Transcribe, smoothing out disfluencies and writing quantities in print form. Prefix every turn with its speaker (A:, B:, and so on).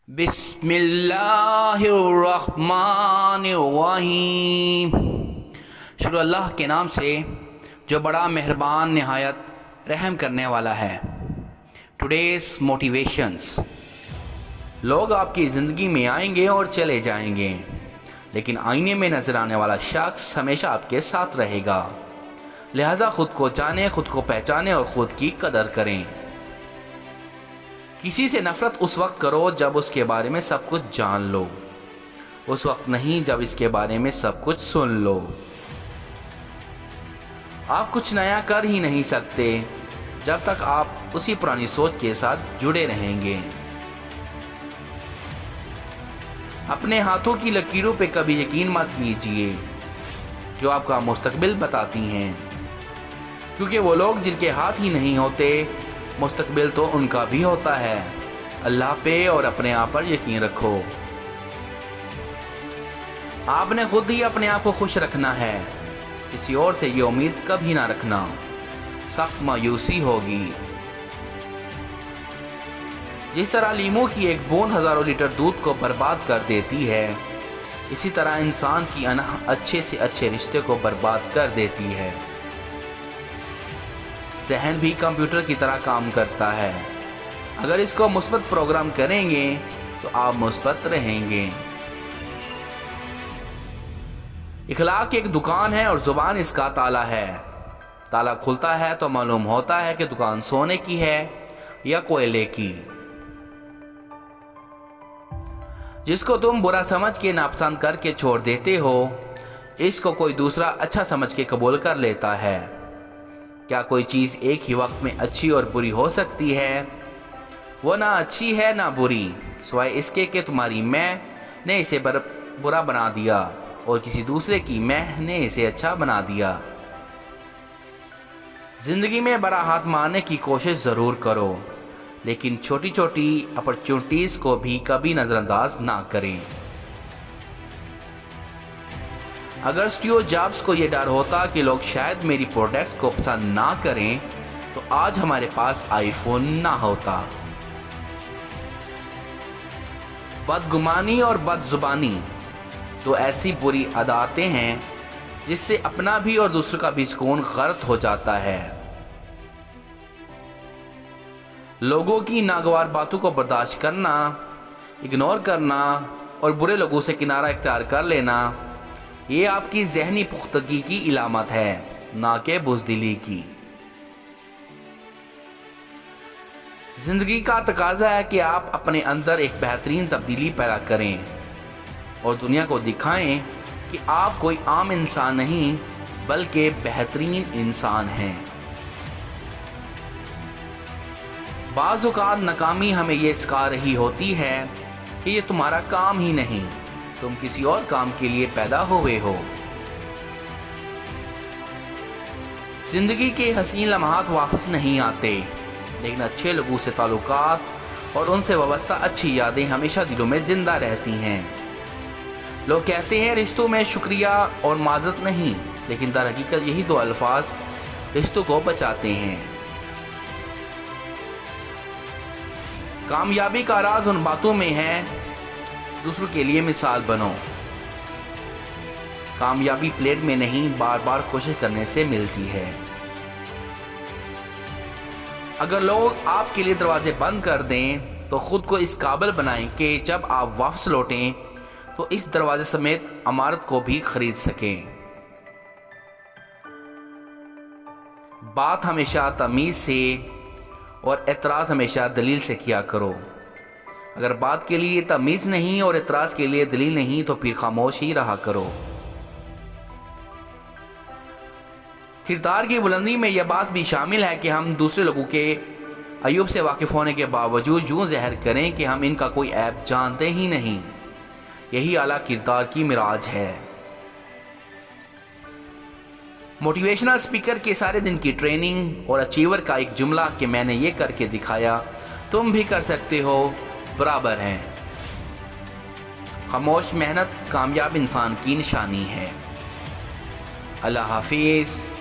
A: بسم اللہ الرحمن الرحیم۔ شروع اللہ کے نام سے جو بڑا مہربان نہایت رحم کرنے والا ہے۔ Today's motivations. لوگ آپ کی زندگی میں آئیں گے اور چلے جائیں گے، لیکن آئینے میں نظر آنے والا شخص ہمیشہ آپ کے ساتھ رہے گا۔ لہٰذا خود کو جانیں، خود کو پہچانیں اور خود کی قدر کریں۔ کسی سے نفرت اس وقت کرو جب اس کے بارے میں سب کچھ جان لو، اس وقت نہیں جب اس کے بارے میں سب کچھ سن لو۔ آپ کچھ نیا کر ہی نہیں سکتے جب تک آپ اسی پرانی سوچ کے ساتھ جڑے رہیں گے۔ اپنے ہاتھوں کی لکیروں پہ کبھی یقین مت کیجیے جو آپ کا مستقبل بتاتی ہیں، کیونکہ وہ لوگ جن کے ہاتھ ہی نہیں ہوتے، مستقبل تو ان کا بھی ہوتا ہے۔ اللہ پہ اور اپنے آپ پر یقین رکھو۔ آپ نے خود ہی اپنے آپ کو خوش رکھنا ہے، کسی اور سے یہ امید کبھی نہ رکھنا، سخت مایوسی ہوگی۔ جس طرح لیموں کی ایک بوند ہزاروں لیٹر دودھ کو برباد کر دیتی ہے، اسی طرح انسان کی اناہ اچھے سے اچھے رشتے کو برباد کر دیتی ہے۔ ذہن بھی کمپیوٹر کی طرح کام کرتا ہے، اگر اس کو مثبت پروگرام کریں گے تو آپ مثبت رہیں گے۔ اخلاق ایک دکان ہے اور زبان اس کا تالا ہے۔ تالا کھلتا ہے تو معلوم ہوتا ہے کہ دکان سونے کی ہے یا کوئلے کی۔ جس کو تم برا سمجھ کے ناپسند کر کے چھوڑ دیتے ہو، اس کو کوئی دوسرا اچھا سمجھ کے قبول کر لیتا ہے۔ کیا کوئی چیز ایک ہی وقت میں اچھی اور بری ہو سکتی ہے؟ وہ نہ اچھی ہے نہ بری، سوائے اس کے کہ تمہاری میں نے اسے برا بنا دیا اور کسی دوسرے کی میں نے اسے اچھا بنا دیا۔ زندگی میں بڑا ہاتھ مارنے کی کوشش ضرور کرو، لیکن چھوٹی چھوٹی اپرچونٹیز کو بھی کبھی نظر انداز نہ کریں۔ اگر اسٹیو جابز کو یہ ڈر ہوتا کہ لوگ شاید میری پروڈکٹس کو پسند نہ کریں تو آج ہمارے پاس آئی فون نہ ہوتا۔ بدگمانی اور بد زبانی تو ایسی بری عادتیں ہیں جس سے اپنا بھی اور دوسروں کا بھی سکون غارت ہو جاتا ہے۔ لوگوں کی ناگوار باتوں کو برداشت کرنا، اگنور کرنا اور برے لوگوں سے کنارہ اختیار کر لینا، یہ آپ کی ذہنی پختگی کی علامت ہے، نہ کہ بزدلی کی۔ زندگی کا تقاضا ہے کہ آپ اپنے اندر ایک بہترین تبدیلی پیدا کریں اور دنیا کو دکھائیں کہ آپ کوئی عام انسان نہیں بلکہ بہترین انسان ہیں۔ بعض اوقات ناکامی ہمیں یہ سکھا رہی ہوتی ہے کہ یہ تمہارا کام ہی نہیں، تم کسی اور کام کے لیے پیدا ہوئے ہو۔ زندگی کے حسین لمحات واپس نہیں آتے، لیکن اچھے لوگوں سے تعلقات اور ان سے وابستہ اچھی یادیں ہمیشہ دلوں میں زندہ رہتی ہیں۔ لوگ کہتے ہیں رشتوں میں شکریہ اور معذرت نہیں، لیکن در حقیقت یہی دو الفاظ رشتوں کو بچاتے ہیں۔ کامیابی کا راز ان باتوں میں ہے، دوسروں کے لیے مثال بنو۔ کامیابی پلیٹ میں نہیں، بار بار کوشش کرنے سے ملتی ہے۔ اگر لوگ آپ کے لیے دروازے بند کر دیں تو خود کو اس قابل بنائیں کہ جب آپ واپس لوٹیں تو اس دروازے سمیت عمارت کو بھی خرید سکیں۔ بات ہمیشہ تمیز سے اور اعتراض ہمیشہ دلیل سے کیا کرو۔ اگر بات کے لیے تمیز نہیں اور اعتراض کے لیے دلیل نہیں تو پھر خاموش ہی رہا کرو۔ کردار کی بلندی میں یہ بات بھی شامل ہے کہ ہم دوسرے لوگوں کے عیوب سے واقف ہونے کے باوجود یوں ظاہر کریں کہ ہم ان کا کوئی عیب جانتے ہی نہیں۔ یہی اعلیٰ کردار کی معراج ہے۔ موٹیویشنل اسپیکر کے سارے دن کی ٹریننگ اور اچیور کا ایک جملہ کہ میں نے یہ کر کے دکھایا، تم بھی کر سکتے ہو، برابر ہیں۔ خاموش محنت کامیاب انسان کی نشانی ہے۔ اللہ حافظ۔